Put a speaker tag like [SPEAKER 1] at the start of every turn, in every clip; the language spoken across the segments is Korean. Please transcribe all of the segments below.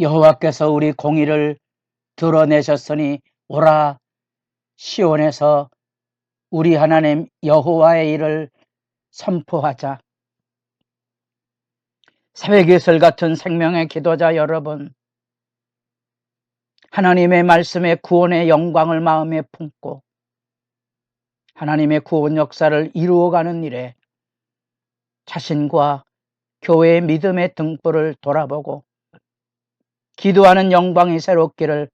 [SPEAKER 1] 여호와께서 우리 공의를 드러내셨으니 오라 시온에서 우리 하나님 여호와의 일을 선포하자. 새벽이슬 같은 생명의 기도자 여러분, 하나님의 말씀에 구원의 영광을 마음에 품고 하나님의 구원 역사를 이루어가는 일에 자신과 교회의 믿음의 등불을 돌아보고 기도하는 영광이 새롭기를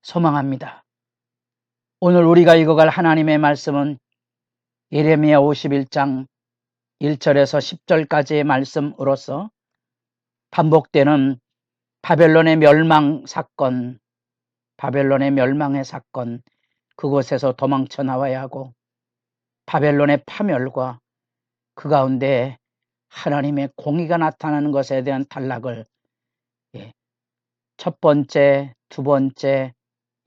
[SPEAKER 1] 소망합니다. 오늘 우리가 읽어갈 하나님의 말씀은 예레미야 51장 1절에서 10절까지의 말씀으로서 반복되는 바벨론의 멸망 사건, 바벨론의 멸망의 사건, 그곳에서 도망쳐 나와야 하고 바벨론의 파멸과 그 가운데 하나님의 공의가 나타나는 것에 대한 단락을 첫 번째, 두 번째,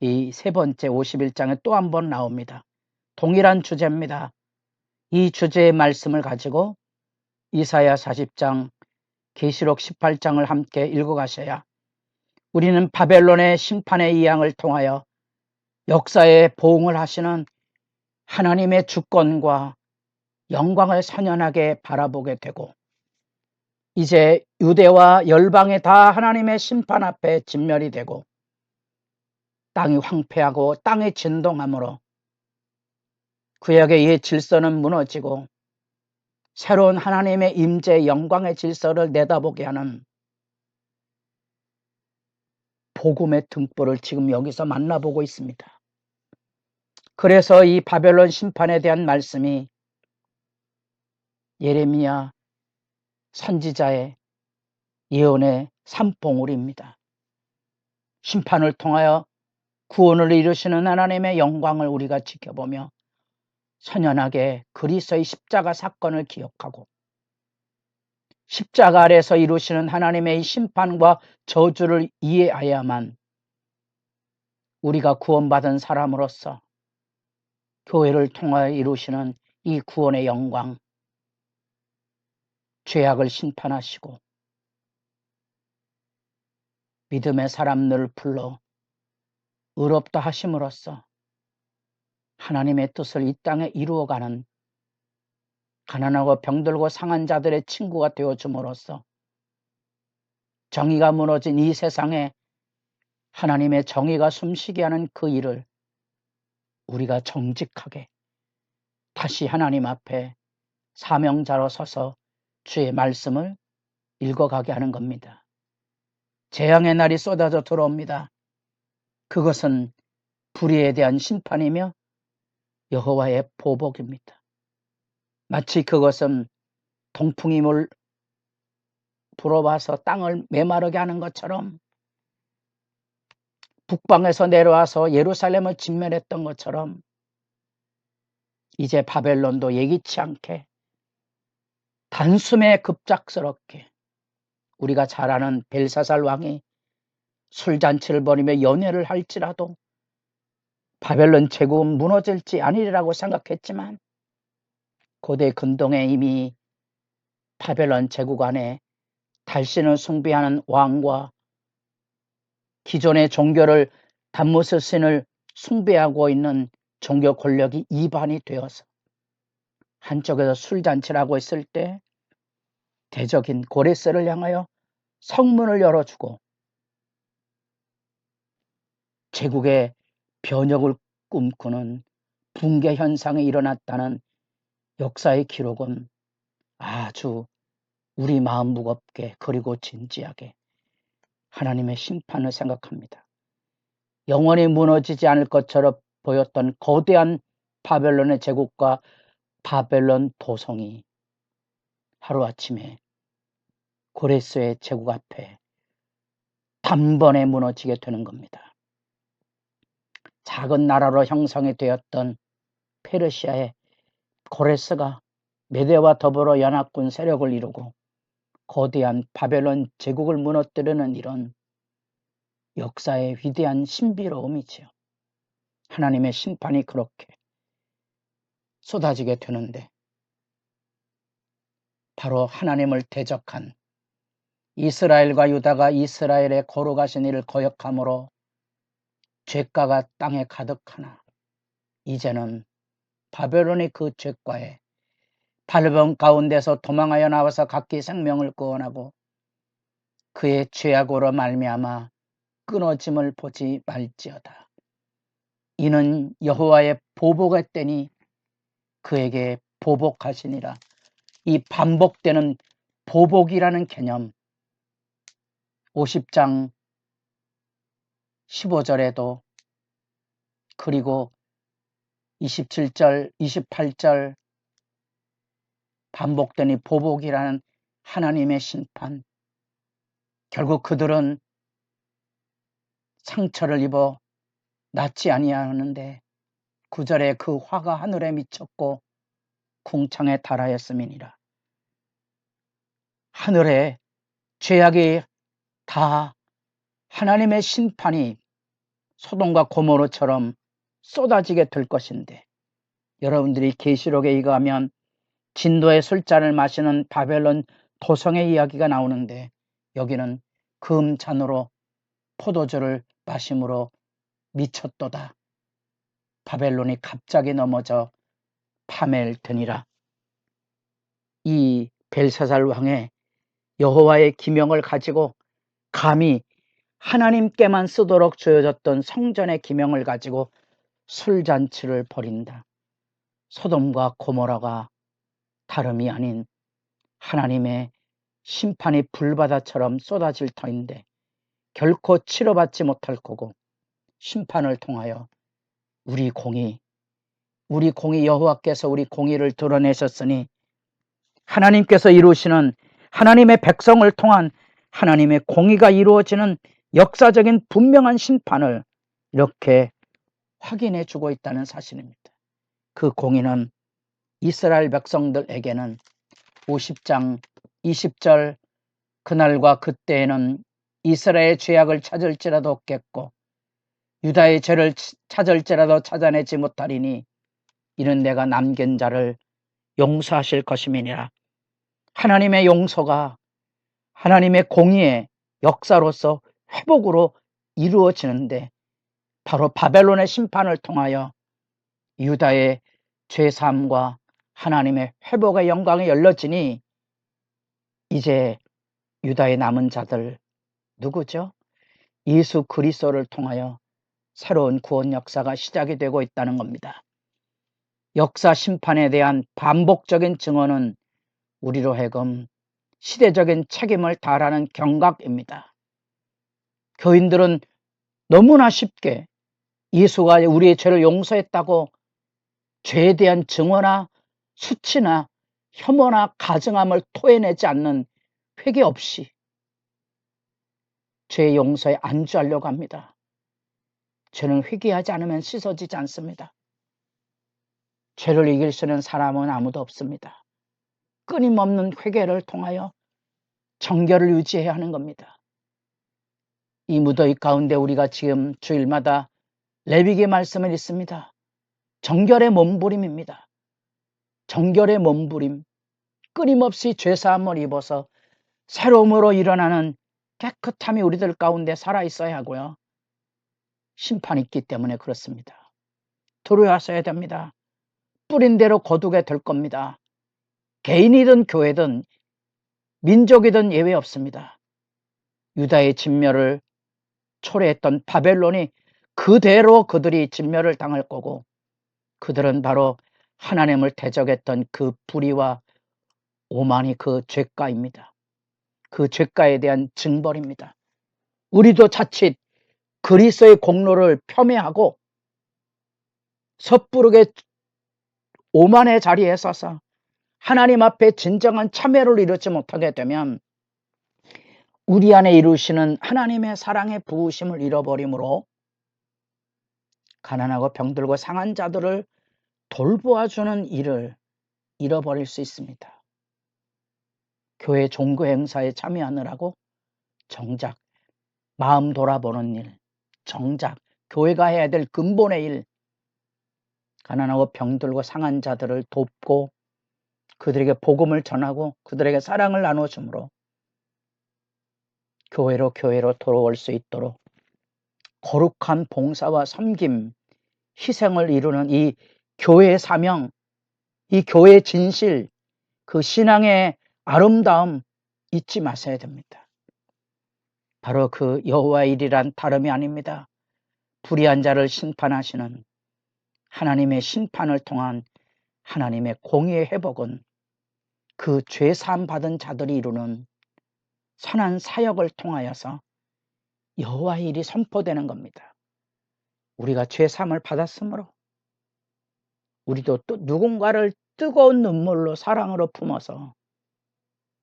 [SPEAKER 1] 이 세 번째 51장에 또 한 번 나옵니다. 동일한 주제입니다. 이 주제의 말씀을 가지고 이사야 40장, 계시록 18장을 함께 읽어가셔야 우리는 바벨론의 심판의 이양을 통하여 역사에 보응을 하시는 하나님의 주권과 영광을 선연하게 바라보게 되고 이제 유대와 열방에 다 하나님의 심판 앞에 진멸이 되고 땅이 황폐하고 땅이 진동함으로 구약의 옛 질서는 무너지고 새로운 하나님의 임재 영광의 질서를 내다보게 하는 복음의 등불을 지금 여기서 만나보고 있습니다. 그래서 이 바벨론 심판에 대한 말씀이 예레미야 선지자의 예언의 산봉우리입니다. 심판을 통하여 구원을 이루시는 하나님의 영광을 우리가 지켜보며 선연하게 그리스도의 십자가 사건을 기억하고 십자가 아래서 이루시는 하나님의 심판과 저주를 이해해야만 우리가 구원받은 사람으로서 교회를 통하여 이루시는 이 구원의 영광, 죄악을 심판하시고 믿음의 사람들을 불러 의롭다 하심으로써 하나님의 뜻을 이 땅에 이루어가는 가난하고 병들고 상한 자들의 친구가 되어줌으로써 정의가 무너진 이 세상에 하나님의 정의가 숨쉬게 하는 그 일을 우리가 정직하게 다시 하나님 앞에 사명자로 서서 주의 말씀을 읽어가게 하는 겁니다. 재앙의 날이 쏟아져 들어옵니다. 그것은 불의에 대한 심판이며 여호와의 보복입니다. 마치 그것은 동풍이 불어와서 땅을 메마르게 하는 것처럼 북방에서 내려와서 예루살렘을 진멸했던 것처럼 이제 바벨론도 예기치 않게 단숨에 급작스럽게 우리가 잘 아는 벨사살 왕이 술잔치를 벌이며 연회를 할지라도 바벨론 제국은 무너질지 아니리라고 생각했지만 고대 근동에 이미 바벨론 제국 안에 달신을 숭배하는 왕과 기존의 종교를 담무스 신을 숭배하고 있는 종교 권력이 이반이 되어서 한쪽에서 술잔치를 하고 있을 때 대적인 고레스를 향하여 성문을 열어주고 제국의 변혁을 꿈꾸는 붕괴 현상이 일어났다는 역사의 기록은 아주 우리 마음 무겁게 그리고 진지하게 하나님의 심판을 생각합니다. 영원히 무너지지 않을 것처럼 보였던 거대한 바벨론의 제국과 바벨론 도성이 하루아침에 고레스의 제국 앞에 단번에 무너지게 되는 겁니다. 작은 나라로 형성이 되었던 페르시아의 고레스가 메대와 더불어 연합군 세력을 이루고 거대한 바벨론 제국을 무너뜨리는 이런 역사의 위대한 신비로움이지요. 하나님의 심판이 그렇게 쏟아지게 되는데 바로 하나님을 대적한 이스라엘과 유다가 이스라엘의 거룩하신 이를 거역함으로 죄가가 땅에 가득하나 이제는 바벨론이 그 죄가에 발병 가운데서 도망하여 나와서 각기 생명을 구원하고 그의 죄악으로 말미암아 끊어짐을 보지 말지어다. 이는 여호와의 보복의 때니 그에게 보복하시니라. 이 반복되는 보복이라는 개념 50장 15절에도 그리고 27절 28절 반복되니 보복이라는 하나님의 심판. 결국 그들은 상처를 입어 낫지 아니하는데 9절에 그 화가 하늘에 미쳤고 궁창에 달하였음이니라. 하늘에 죄악이 다 하나님의 심판이 소돔과 고모르처럼 쏟아지게 될 것인데 여러분들이 계시록에 이거하면 진도의 술잔을 마시는 바벨론 도성의 이야기가 나오는데 여기는 금잔으로 포도주를 마심으로 미쳤도다. 바벨론이 갑자기 넘어져 파멸되니라. 이 벨사살 왕의 여호와의 기명을 가지고 감히 하나님께만 쓰도록 주어졌던 성전의 기명을 가지고 술잔치를 벌인다. 소돔과 고모라가 다름이 아닌 하나님의 심판이 불바다처럼 쏟아질 터인데 결코 치러받지 못할 거고 심판을 통하여 우리 공의 여호와께서 우리 공의를 드러내셨으니 하나님께서 이루시는 하나님의 백성을 통한 하나님의 공의가 이루어지는 역사적인 분명한 심판을 이렇게 확인해 주고 있다는 사실입니다. 그 공의는 이스라엘 백성들에게는 50장 20절 그날과 그때에는 이스라엘의 죄악을 찾을지라도 없겠고 유다의 죄를 찾을지라도 찾아내지 못하리니 이는 내가 남긴 자를 용서하실 것임이니라. 하나님의 용서가 하나님의 공의의 역사로서 회복으로 이루어지는데 바로 바벨론의 심판을 통하여 유다의 죄사함과 하나님의 회복의 영광이 열려지니 이제 유다의 남은 자들 누구죠? 예수 그리스도를 통하여 새로운 구원 역사가 시작이 되고 있다는 겁니다. 역사 심판에 대한 반복적인 증언은 우리로 하여금 시대적인 책임을 다하라는 경각입니다. 교인들은 너무나 쉽게 예수가 우리의 죄를 용서했다고 죄에 대한 증오나 수치나 혐오나 가증함을 토해내지 않는 회개 없이 죄 용서에 안주하려고 합니다. 죄는 회개하지 않으면 씻어지지 않습니다. 죄를 이길 수 있는 사람은 아무도 없습니다. 끊임없는 회개를 통하여 정결을 유지해야 하는 겁니다. 이 무더위 가운데 우리가 지금 주일마다 레위기 말씀을 읽습니다. 정결의 몸부림입니다. 정결의 몸부림, 끊임없이 죄사함을 입어서 새로움으로 일어나는 깨끗함이 우리들 가운데 살아있어야 하고요. 심판이 있기 때문에 그렇습니다. 두려워하셔야 됩니다. 뿌린 대로 거두게 될 겁니다. 개인이든 교회든 민족이든 예외 없습니다. 유다의 진멸을 초래했던 바벨론이 그대로 그들이 진멸을 당할 거고 그들은 바로 하나님을 대적했던 그 불의와 오만이 그 죄가입니다. 그 죄가에 대한 징벌입니다. 우리도 자칫 그리스도의 공로를 폄훼하고 섣부르게 오만의 자리에 서서 하나님 앞에 진정한 참회를 이루지 못하게 되면 우리 안에 이루시는 하나님의 사랑의 부으심을 잃어버림으로 가난하고 병들고 상한 자들을 돌보아주는 일을 잃어버릴 수 있습니다. 교회 종교 행사에 참여하느라고 정작 마음 돌아보는 일, 정작 교회가 해야 될 근본의 일, 가난하고 병들고 상한 자들을 돕고 그들에게 복음을 전하고 그들에게 사랑을 나눠줌으로 교회로 돌아올 수 있도록 거룩한 봉사와 섬김, 희생을 이루는 이 교회의 사명, 이 교회의 진실, 그 신앙의 아름다움 잊지 마셔야 됩니다. 바로 그 여호와의 일이란 다름이 아닙니다. 불의한 자를 심판하시는 하나님의 심판을 통한 하나님의 공의의 회복은 그 죄사함 받은 자들이 이루는 선한 사역을 통하여서 여호와의 일이 선포되는 겁니다. 우리가 죄사함을 받았으므로 우리도 또 누군가를 뜨거운 눈물로 사랑으로 품어서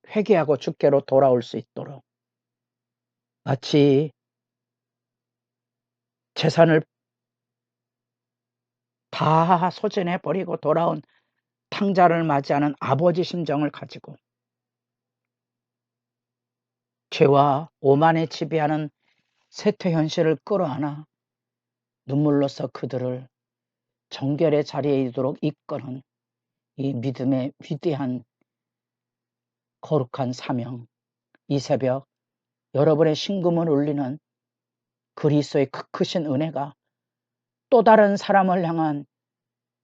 [SPEAKER 1] 회개하고 주께로 돌아올 수 있도록 마치 재산을 다 소진해버리고 돌아온 탕자를 맞이하는 아버지 심정을 가지고 죄와 오만에 지배하는 쇠퇴 현실을 끌어안아 눈물로써 그들을 정결의 자리에 이르도록 이끄는 이 믿음의 위대한 거룩한 사명, 이 새벽 여러분의 심금을 울리는 그리스도의 크신 은혜가 또 다른 사람을 향한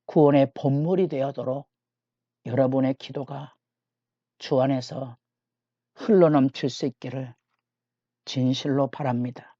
[SPEAKER 1] 구원의 본물이 되어도록 여러분의 기도가 주 안에서 흘러넘칠 수 있기를 진실로 바랍니다.